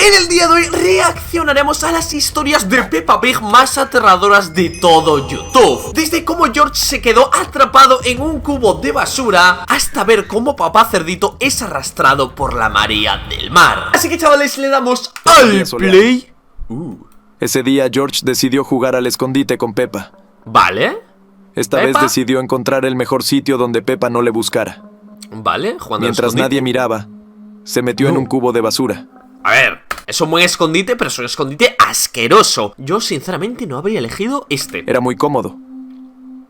En el día de hoy reaccionaremos a las historias de Peppa Pig más aterradoras de todo YouTube. Desde cómo George se quedó atrapado en un cubo de basura hasta ver cómo papá cerdito es arrastrado por la marea del mar. Así que chavales, le damos al play. Ese día George decidió jugar al escondite con Peppa. Vale. Esta vez decidió encontrar el mejor sitio donde Peppa no le buscara. Vale, jugando Mientras al escondite. nadie miraba, se metió en un cubo de basura. A ver, es un buen escondite, pero es un escondite asqueroso. Yo sinceramente no habría elegido este. Era muy cómodo.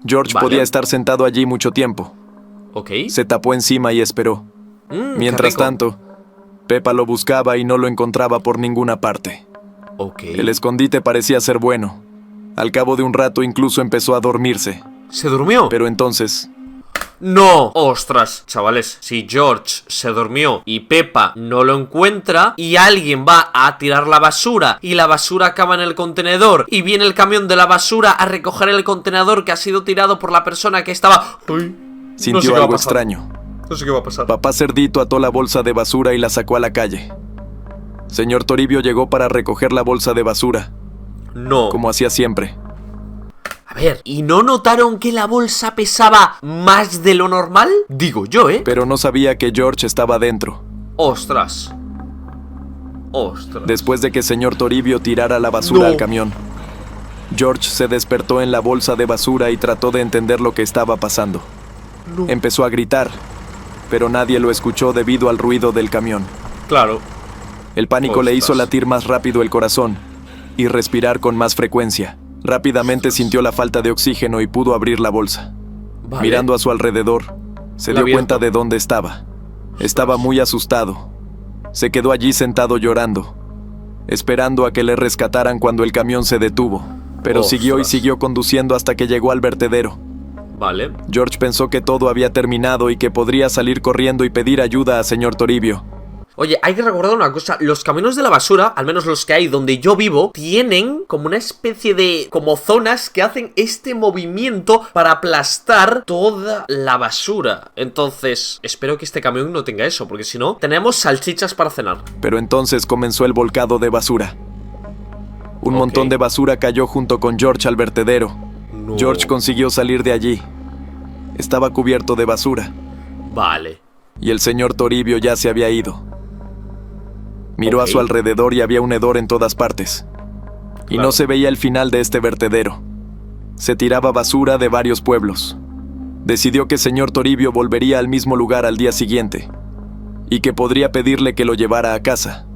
George podía estar sentado allí mucho tiempo. Ok. Se tapó encima y esperó. Mientras qué rico. tanto, Peppa lo buscaba y no lo encontraba por ninguna parte. Ok. El escondite parecía ser bueno. Al cabo de un rato incluso empezó a dormirse. ¿Se durmió? Pero entonces... ¡No! ¡Ostras! Chavales, si George se durmió y Peppa no lo encuentra y alguien va a tirar la basura y la basura acaba en el contenedor y viene el camión de la basura a recoger el contenedor que ha sido tirado por la persona que estaba... Sintió algo extraño. No sé qué va a pasar. Papá cerdito ató la bolsa de basura y la sacó a la calle. Señor Toribio llegó para recoger la bolsa de basura, No. como hacía siempre. A ver, ¿y no notaron que la bolsa pesaba más de lo normal? Digo yo, ¿eh? Pero no sabía que George estaba dentro. ¡Ostras! ¡Ostras! Después de que señor Toribio tirara la basura No. al camión, George se despertó en la bolsa de basura y trató de entender lo que estaba pasando. No. Empezó a gritar, pero nadie lo escuchó debido al ruido del camión. Claro. El pánico le hizo Ostras. latir más rápido el corazón y respirar con más frecuencia. Rápidamente sintió la falta de oxígeno y pudo abrir la bolsa. Vale. Mirando a su alrededor, se La dio abierto. cuenta de dónde estaba. Estaba muy asustado. Se quedó allí sentado llorando, esperando a que le rescataran cuando el camión se detuvo. Pero siguió y Ostras. siguió conduciendo hasta que llegó al vertedero. Vale. George pensó que todo había terminado y que podría salir corriendo y pedir ayuda a señor Toribio. Oye, hay que recordar una cosa. Los camiones de la basura, al menos los que hay donde yo vivo, tienen como una especie de... como zonas que hacen este movimiento para aplastar toda la basura. Entonces, espero que este camión no tenga eso, porque si no, tenemos salchichas para cenar. Pero entonces comenzó el volcado de basura. Un montón de basura cayó junto con George al vertedero. No. George consiguió salir de allí. Estaba cubierto de basura. Vale. Y el señor Toribio ya se había ido. Miró a su alrededor y había un hedor en todas partes. Y no se veía el final de este vertedero. Se tiraba basura de varios pueblos. Decidió que el señor Toribio volvería al mismo lugar al día siguiente y que podría pedirle que lo llevara a casa,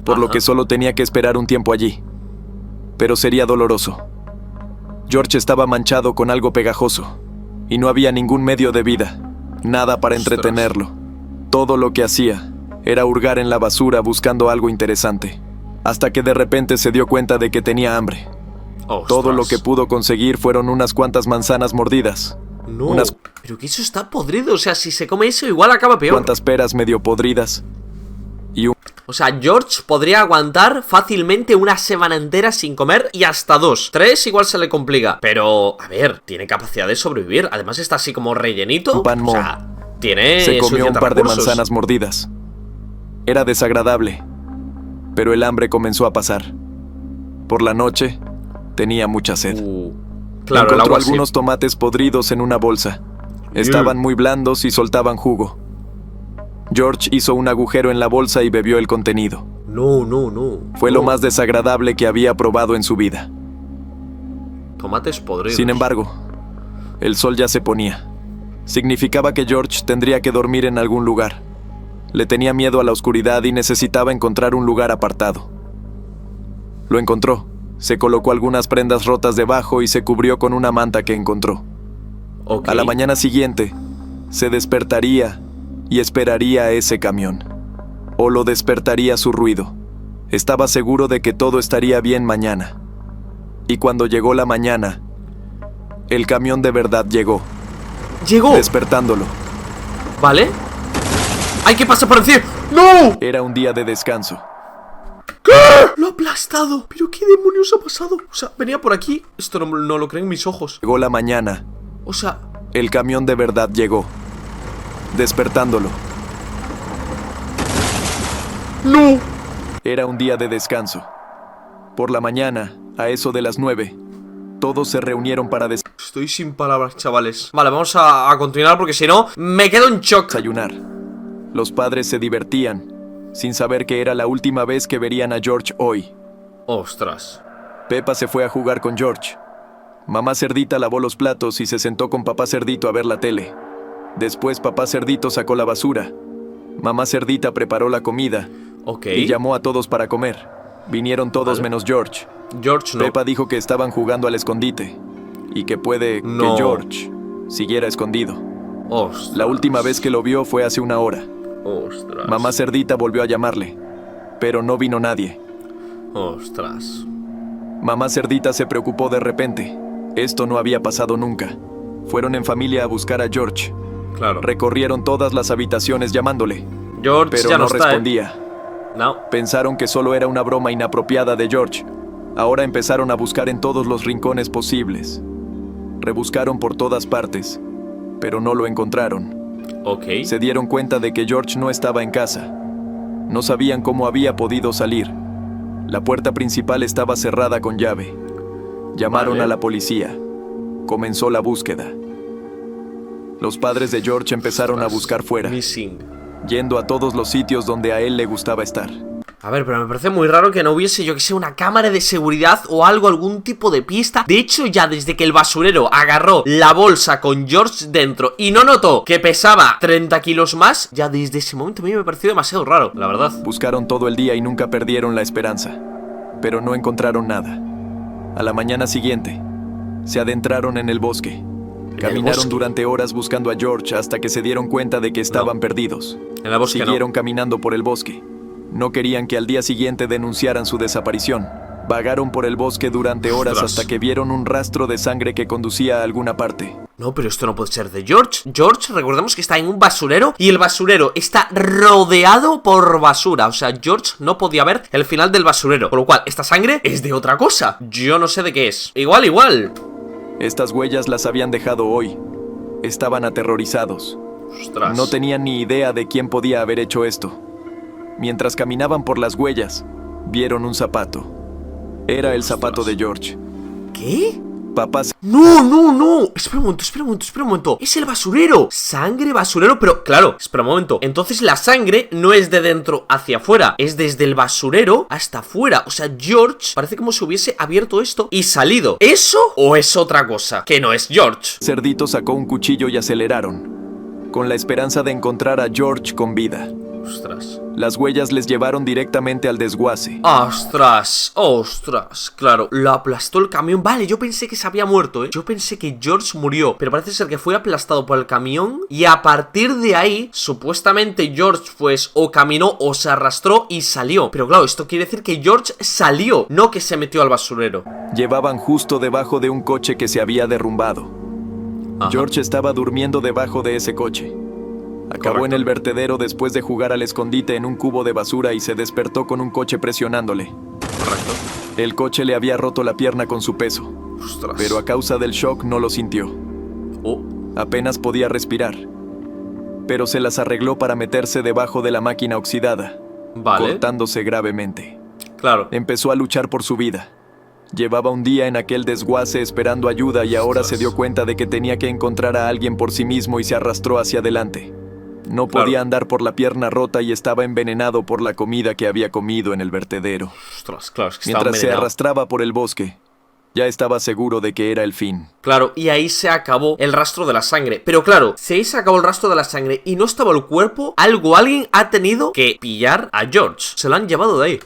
por lo que solo tenía que esperar un tiempo allí. Pero sería doloroso. George estaba manchado con algo pegajoso y no había ningún medio de vida, nada para entretenerlo. Todo lo que hacía era hurgar en la basura buscando algo interesante, hasta que de repente se dio cuenta de que tenía hambre. Ostras. Todo lo que pudo conseguir fueron unas cuantas manzanas mordidas, No. unas Pero que eso está podrido. O sea, si se come eso, igual acaba peor. cuantas peras medio podridas y O sea, George podría aguantar fácilmente una semana entera sin comer y hasta 2. 3 igual se le complica. Pero, a ver, tiene capacidad de sobrevivir. Además está así como rellenito. Un pan o sea, tiene se comió un suficientes par de recursos. manzanas mordidas. Era desagradable, pero el hambre comenzó a pasar. Por la noche, tenía mucha sed. Claro, el Encontró agua algunos sí. tomates podridos en una bolsa. Estaban muy blandos y soltaban jugo. George hizo un agujero en la bolsa y bebió el contenido. No. Fue No. lo más desagradable que había probado en su vida. Tomates podridos. Sin embargo, el sol ya se ponía. Significaba que George tendría que dormir en algún lugar. Le tenía miedo a la oscuridad y necesitaba encontrar un lugar apartado. Lo encontró. Se colocó algunas prendas rotas debajo y se cubrió con una manta que encontró. A la mañana siguiente, se despertaría y esperaría a ese camión. O lo despertaría su ruido. Estaba seguro de que todo estaría bien mañana. Y cuando llegó la mañana, el camión de verdad llegó. ¡Llegó! Despertándolo. ¿Vale? ¡Hay que pasar por encima! ¡No! Era un día de descanso. ¿Qué? Lo ha aplastado. ¿Pero qué demonios ha pasado? O sea, venía por aquí. Esto no lo creen mis ojos. Llegó la mañana. O sea... El camión de verdad llegó. Despertándolo. ¡No! Era un día de descanso. Por la mañana, a eso de las 9, todos se reunieron para Estoy sin palabras, chavales. Vale, vamos a continuar porque si no, me quedo en shock. desayunar. Los padres se divertían, sin saber que era la última vez que verían a George hoy. Ostras. Peppa se fue a jugar con George. Mamá Cerdita lavó los platos y se sentó con papá Cerdito a ver la tele. Después papá Cerdito sacó la basura. Mamá Cerdita preparó la comida Ok. y llamó a todos para comer. Vinieron todos Vale. menos George. George no. Peppa dijo que estaban jugando al escondite y que puede No. que George siguiera escondido. Ostras. La última vez que lo vio fue hace una hora. Ostras. Mamá Cerdita volvió a llamarle, pero no vino nadie. Ostras. Mamá Cerdita se preocupó de repente. Esto no había pasado nunca. Fueron en familia a buscar a George. Claro. Recorrieron todas las habitaciones llamándole, George pero ya no no está, respondía. No. Pensaron que solo era una broma inapropiada de George. Ahora empezaron a buscar en todos los rincones posibles. Rebuscaron por todas partes, pero no lo encontraron. Ok. Se dieron cuenta de que George no estaba en casa. No sabían cómo había podido salir. La puerta principal estaba cerrada con llave. Llamaron Vale. a la policía. Comenzó la búsqueda. Los padres de George empezaron a Ostras. buscar fuera, Missing. yendo a todos los sitios donde a él le gustaba estar. A ver, pero me parece muy raro que no hubiese, yo que sé, una cámara de seguridad o algo, algún tipo de pista. De hecho, ya desde que el basurero agarró la bolsa con George dentro y no notó que pesaba 30 kilos más, ya desde ese momento a mí me pareció demasiado raro, la verdad. Buscaron todo el día y nunca perdieron la esperanza, pero no encontraron nada. A la mañana siguiente, se adentraron en el bosque. Caminaron bosque? durante horas buscando a George hasta que se dieron cuenta de que estaban perdidos. En la bosque Siguieron caminando por el bosque. No querían que al día siguiente denunciaran su desaparición. Vagaron por el bosque durante horas Ostras. hasta que vieron un rastro de sangre que conducía a alguna parte. No, pero esto no puede ser de George. George, recordemos que está en un basurero y el basurero está rodeado por basura. O sea, George no podía ver el final del basurero. Por lo cual, esta sangre es de otra cosa. Yo no sé de qué es. Igual. Estas huellas las habían dejado hoy. Estaban aterrorizados. Ostras. No tenían ni idea de quién podía haber hecho esto. Mientras caminaban por las huellas, vieron un zapato. Era el zapato de George. ¿Qué? Papá No. Espera un momento. Es el basurero. Sangre, basurero, pero claro, espera un momento. Entonces la sangre no es de dentro hacia afuera, es desde el basurero hasta afuera. O sea, George parece como si hubiese abierto esto y salido. ¿Eso o es otra cosa? Que no es George. Cerdito sacó un cuchillo y aceleraron, con la esperanza de encontrar a George con vida. Ostras. Las huellas les llevaron directamente al desguace. Ostras. Claro, lo aplastó el camión. Vale, yo pensé que se había muerto, Yo pensé que George murió, pero parece ser que fue aplastado por el camión y a partir de ahí, supuestamente George pues o caminó o se arrastró y salió. Pero claro, esto quiere decir que George salió, no que se metió al basurero. Llevaban justo debajo de un coche que se había derrumbado. Ajá. George estaba durmiendo debajo de ese coche. Acabó Correcto. en el vertedero después de jugar al escondite en un cubo de basura y se despertó con un coche presionándole. Correcto. El coche le había roto la pierna con su peso, Ostras. pero a causa del shock no lo sintió. Oh, Apenas podía respirar, pero se las arregló para meterse debajo de la máquina oxidada, vale. cortándose gravemente. Claro. Empezó a luchar por su vida. Llevaba un día en aquel desguace esperando ayuda y ahora se dio cuenta de que tenía que encontrar a alguien por sí mismo y se arrastró hacia adelante. No podía andar por la pierna rota y estaba envenenado por la comida que había comido en el vertedero. Ostras, claro, es que estaba Mientras se envenenado. arrastraba por el bosque, ya estaba seguro de que era el fin. Claro, y ahí se acabó el rastro de la sangre. Pero claro, si ahí se acabó el rastro de la sangre y no estaba el cuerpo, alguien ha tenido que pillar a George. Se lo han llevado de ahí.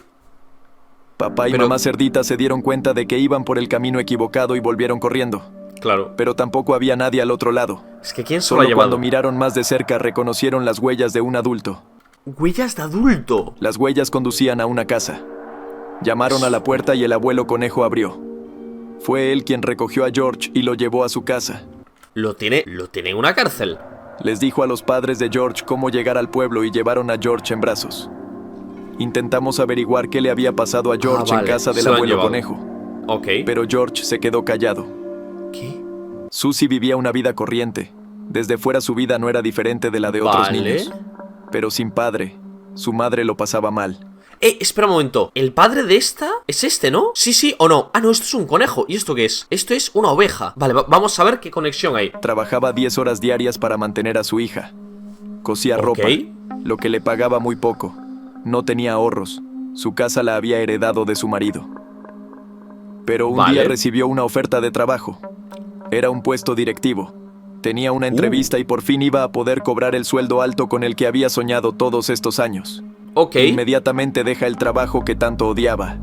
Papá y Pero- mamá Cerdita se dieron cuenta de que iban por el camino equivocado y volvieron corriendo. Claro. Pero tampoco había nadie al otro lado. Es que ¿quién se lo ha Solo llevado? cuando miraron más de cerca reconocieron las huellas de un adulto. Huellas de adulto. Las huellas conducían a una casa. Llamaron a la puerta y el abuelo conejo abrió. Fue él quien recogió a George y lo llevó a su casa. Lo tiene en una cárcel. Les dijo a los padres de George cómo llegar al pueblo y llevaron a George en brazos. Intentamos averiguar qué le había pasado a George vale, en casa del se lo han abuelo llevado. conejo, Ok. pero George se quedó callado. ¿Qué? Susie vivía una vida corriente. Desde fuera su vida no era diferente de la de otros Vale. niños. Pero sin padre, su madre lo pasaba mal. Espera un momento. ¿El padre de esta es este, no? Sí, sí o no. Ah, no, esto es un conejo. ¿Y esto qué es? Esto es una oveja. Vale, vamos a ver qué conexión hay. Trabajaba 10 horas diarias para mantener a su hija. Cosía ropa, lo que le pagaba muy poco. No tenía ahorros. Su casa la había heredado de su marido. Pero un día recibió una oferta de trabajo. Era un puesto directivo. Tenía una entrevista y por fin iba a poder cobrar el sueldo alto con el que había soñado todos estos años. Inmediatamente deja el trabajo que tanto odiaba.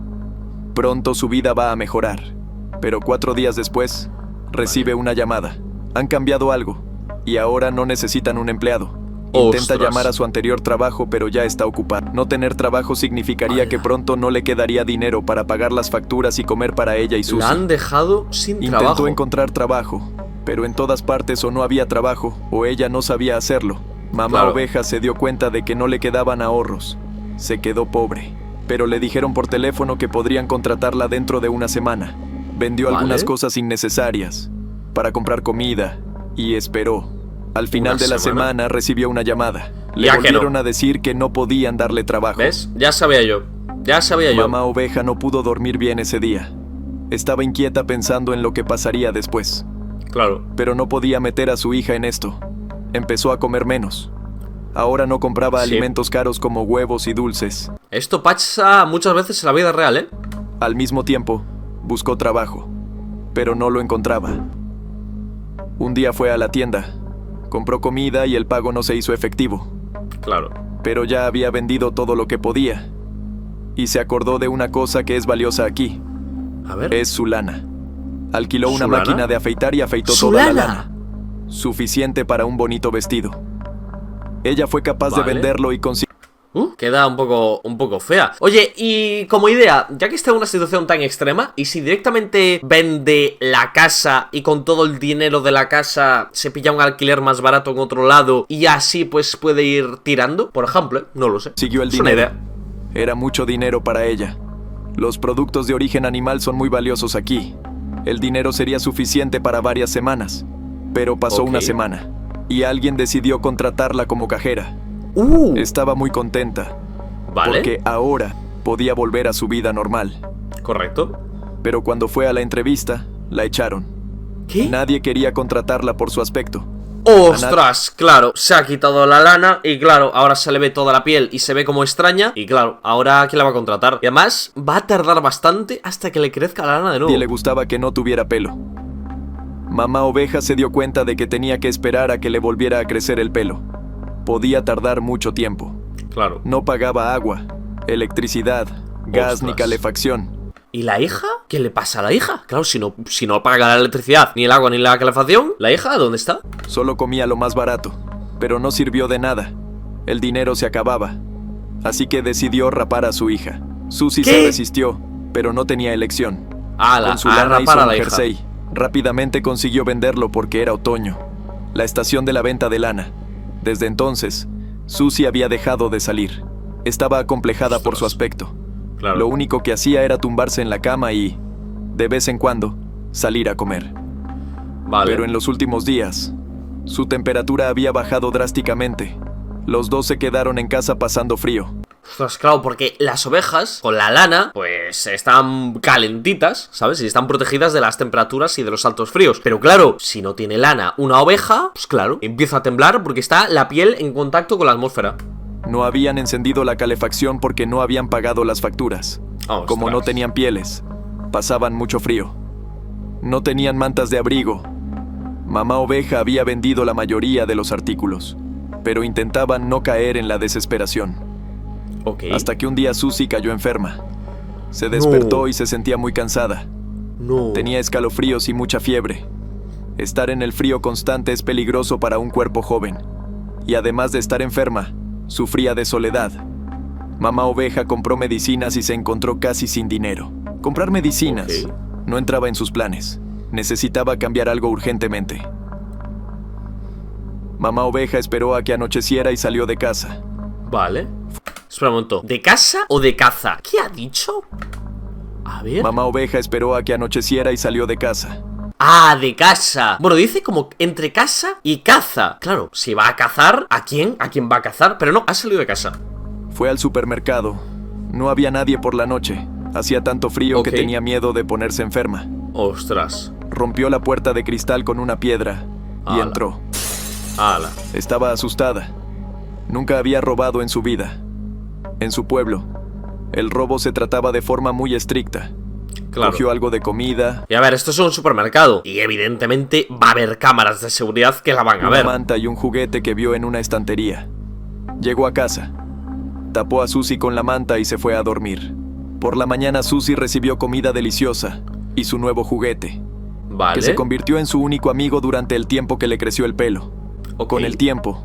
Pronto su vida va a mejorar. Pero 4 días después, recibe una llamada. Han cambiado algo y ahora no necesitan un empleado. Intenta llamar a su anterior trabajo, pero ya está ocupado. No tener trabajo significaría que pronto no le quedaría dinero para pagar las facturas y comer para ella y Susie. La han dejado sin trabajo. Intentó encontrar trabajo, pero en todas partes o no había trabajo o ella no sabía hacerlo. Mamá Oveja se dio cuenta de que no le quedaban ahorros. Se quedó pobre, pero le dijeron por teléfono que podrían contratarla dentro de una semana. Vendió algunas cosas innecesarias para comprar comida y esperó. Al final de la semana recibió una llamada. Le volvieron a decir que no podían darle trabajo. ¿Ves? Ya sabía yo. Mamá Oveja no pudo dormir bien ese día. Estaba inquieta pensando en lo que pasaría después. Claro. Pero no podía meter a su hija en esto. Empezó a comer menos. Ahora no compraba alimentos caros como huevos y dulces. Esto pasa muchas veces en la vida real, ¿eh? Al mismo tiempo, buscó trabajo, pero no lo encontraba. Un día fue a la tienda. Compró comida y el pago no se hizo efectivo. Claro. Pero ya había vendido todo lo que podía. Y se acordó de una cosa que es valiosa aquí. A ver. Es su lana. Alquiló una máquina de afeitar y afeitó toda la lana. Suficiente para un bonito vestido. Ella fue capaz de venderlo y consiguió... Queda un poco fea. Oye, y como idea, ya que está en una situación tan extrema, ¿y si directamente vende la casa y con todo el dinero de la casa se pilla un alquiler más barato en otro lado y así pues puede ir tirando? Por ejemplo, no lo sé. Siguió el dinero. Era mucho dinero para ella. Los productos de origen animal son muy valiosos aquí. El dinero sería suficiente para varias semanas. Pero pasó una semana y alguien decidió contratarla como cajera. Estaba muy contenta. Porque ahora podía volver a su vida normal. Correcto. Pero cuando fue a la entrevista, la echaron. ¿Qué? Nadie quería contratarla por su aspecto. ¡Ostras! Claro, se ha quitado la lana y claro, ahora se le ve toda la piel y se ve como extraña. Y claro, ahora ¿quién la va a contratar? Y además, va a tardar bastante hasta que le crezca la lana de nuevo. Y le gustaba que no tuviera pelo. Mamá Oveja se dio cuenta de que tenía que esperar a que le volviera a crecer el pelo. Podía tardar mucho tiempo. Claro. No pagaba agua, electricidad, gas ni calefacción. ¿Y la hija? ¿Qué le pasa a la hija? Claro, si no paga la electricidad, ni el agua, ni la calefacción, ¿la hija dónde está? Solo comía lo más barato, pero no sirvió de nada. El dinero se acababa. Así que decidió rapar a su hija. Susie se resistió, pero no tenía elección. Con su lana hizo un jersey. Rápidamente consiguió venderlo porque era otoño. La estación de la venta de lana. Desde entonces, Susie había dejado de salir. Estaba acomplejada por su aspecto. Claro. Lo único que hacía era tumbarse en la cama y, de vez en cuando, salir a comer. Pero en los últimos días, su temperatura había bajado drásticamente. Los dos se quedaron en casa pasando frío. Pues claro, porque las ovejas, con la lana, pues están calentitas, ¿sabes? Y están protegidas de las temperaturas y de los altos fríos. Pero claro, si no tiene lana una oveja, pues claro, empieza a temblar porque está la piel en contacto con la atmósfera. No habían encendido la calefacción porque no habían pagado las facturas. Como no tenían pieles, pasaban mucho frío. No tenían mantas de abrigo. Mamá Oveja había vendido la mayoría de los artículos, pero intentaban no caer en la desesperación. Hasta que un día Susie cayó enferma. Se despertó y se sentía muy cansada. Tenía escalofríos y mucha fiebre. Estar en el frío constante es peligroso para un cuerpo joven. Y además de estar enferma, sufría de soledad. Mamá Oveja compró medicinas y se encontró casi sin dinero. Comprar medicinas no entraba en sus planes. Necesitaba cambiar algo urgentemente. Mamá Oveja esperó a que anocheciera y salió de casa. Espera un momento. ¿De casa o de caza? ¿Qué ha dicho? A ver. Mamá Oveja esperó a que anocheciera y salió de casa. Ah, de casa. Bueno, dice como entre casa y caza. Claro, si va a cazar, ¿a quién? ¿A quién va a cazar? Pero no, ha salido de casa. Fue al supermercado, No había nadie por la noche. Hacía tanto frío que tenía miedo de ponerse enferma. Ostras. Rompió la puerta de cristal con una piedra y entró. ¡Hala! Estaba asustada. Nunca había robado en su vida. En su pueblo, el robo se trataba de forma muy estricta. Claro. Cogió algo de comida. Y a ver, esto es un supermercado. Y evidentemente va a haber cámaras de seguridad que la van a ver. Una manta y un juguete que vio en una estantería. Llegó a casa. Tapó a Susie con la manta y se fue a dormir. Por la mañana Susie recibió comida deliciosa y su nuevo juguete. Vale. Que se convirtió en su único amigo durante el tiempo que le creció el pelo. Con el tiempo,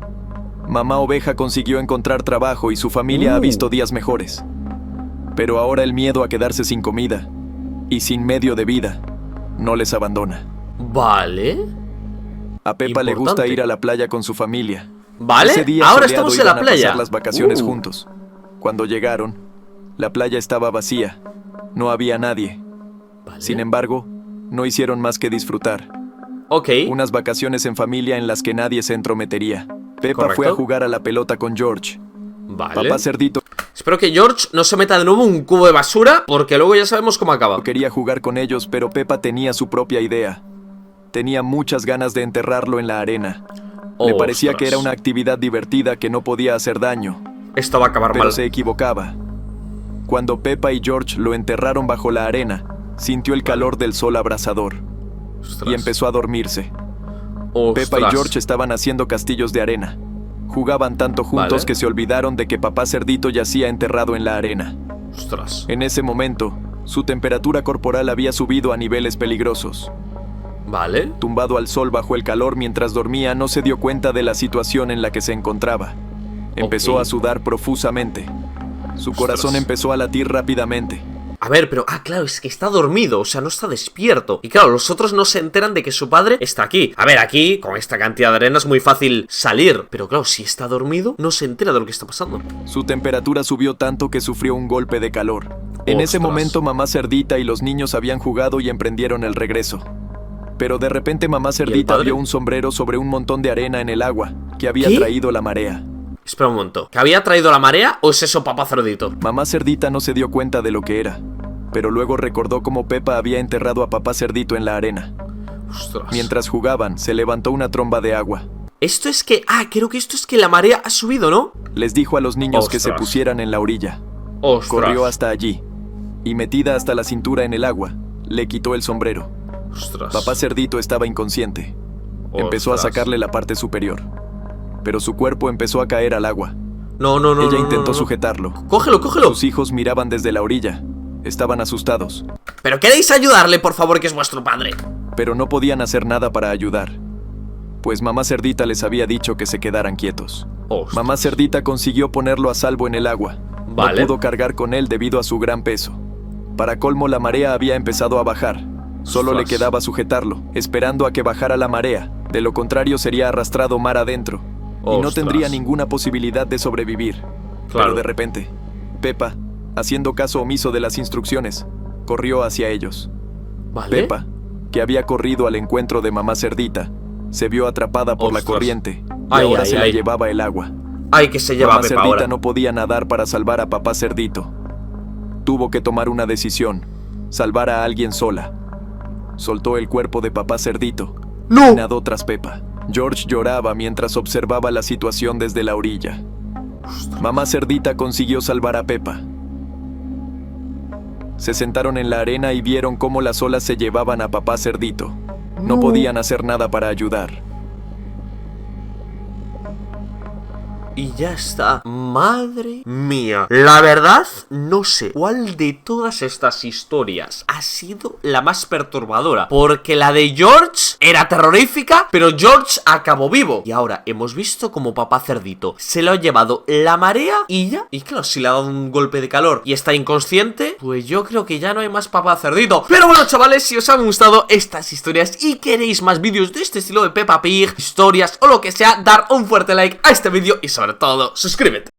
mamá oveja consiguió encontrar trabajo y su familia ha visto días mejores. Pero ahora el miedo a quedarse sin comida y sin medio de vida no les abandona. Vale. A Peppa le gusta ir a la playa con su familia. Vale, Ese día ahora soleado estamos en la iban a playa. pasar las vacaciones juntos. Cuando llegaron, la playa estaba vacía. No había nadie. Vale. Sin embargo, no hicieron más que disfrutar. Unas vacaciones en familia en las que nadie se entrometería. Peppa fue a jugar a la pelota con George. Vale. Papá Cerdito Espero que George no se meta de nuevo en un cubo de basura, porque luego ya sabemos cómo acaba. quería jugar con ellos, pero Peppa tenía su propia idea. Tenía muchas ganas de enterrarlo en la arena. Le parecía que era una actividad divertida que no podía hacer daño. Esto va a acabar Pero mal. se equivocaba. Cuando Peppa y George lo enterraron bajo la arena, sintió el calor del sol abrasador y empezó a dormirse. Peppa y George estaban haciendo castillos de arena. Jugaban tanto juntos que se olvidaron de que papá Cerdito yacía enterrado en la arena. En ese momento, su temperatura corporal había subido a niveles peligrosos. Vale. Tumbado al sol bajo el calor mientras dormía, no se dio cuenta de la situación en la que se encontraba. Empezó a sudar profusamente. Su corazón empezó a latir rápidamente. A ver, pero... claro, es que está dormido, o sea, no está despierto. Y claro, los otros no se enteran de que su padre está aquí. A ver, aquí, con esta cantidad de arena es muy fácil salir. Pero claro, si está dormido, no se entera de lo que está pasando. Su temperatura subió tanto que sufrió un golpe de calor. En ese momento, mamá Cerdita y los niños habían jugado y emprendieron el regreso. Pero de repente mamá Cerdita vio un sombrero sobre un montón de arena en el agua que había traído la marea. Espera un momento, ¿que había traído la marea o es eso papá Cerdito? Mamá Cerdita no se dio cuenta de lo que era, pero luego recordó cómo Peppa había enterrado a papá Cerdito en la arena. Mientras jugaban, se levantó una tromba de agua. Esto es que... creo que esto es que la marea ha subido, ¿no? Les dijo a los niños que se pusieran en la orilla. Corrió hasta allí y, metida hasta la cintura en el agua, le quitó el sombrero. Papá Cerdito estaba inconsciente. Empezó a sacarle la parte superior, pero su cuerpo empezó a caer al agua. Ella intentó sujetarlo. ¡Cógelo, cógelo! Sus hijos miraban desde la orilla. Estaban asustados. ¿Pero queréis ayudarle, por favor, que es vuestro padre? Pero no podían hacer nada para ayudar, pues mamá Cerdita les había dicho que se quedaran quietos. Mamá Cerdita consiguió ponerlo a salvo en el agua. No pudo cargar con él debido a su gran peso. Para colmo, la marea había empezado a bajar. Solo le quedaba sujetarlo, esperando a que bajara la marea. De lo contrario, sería arrastrado mar adentro y no tendría ninguna posibilidad de sobrevivir. Pero de repente, Peppa, haciendo caso omiso de las instrucciones, corrió hacia ellos. Peppa, que había corrido al encuentro de mamá Cerdita, se vio atrapada por la corriente y ahora se la llevaba el agua. Que se lleva mamá Peppa Cerdita ahora. no podía nadar para salvar a papá Cerdito. Tuvo que tomar una decisión: salvar a alguien sola. Soltó el cuerpo de papá Cerdito y nadó tras Peppa. George lloraba mientras observaba la situación desde la orilla. Mamá Cerdita consiguió salvar a Peppa. Se sentaron en la arena y vieron cómo las olas se llevaban a papá Cerdito. No podían hacer nada para ayudar. Y ya está. Madre mía. La verdad, no sé cuál de todas estas historias ha sido la más perturbadora. Porque la de George era terrorífica, pero George acabó vivo. Y ahora hemos visto como papá Cerdito se lo ha llevado la marea y ya. Y claro, si le ha dado un golpe de calor y está inconsciente, pues yo creo que ya no hay más papá Cerdito. Pero bueno, chavales, si os han gustado estas historias y queréis más vídeos de este estilo de Peppa Pig, historias o lo que sea, dar un fuerte like a este vídeo y sobre todo, suscríbete.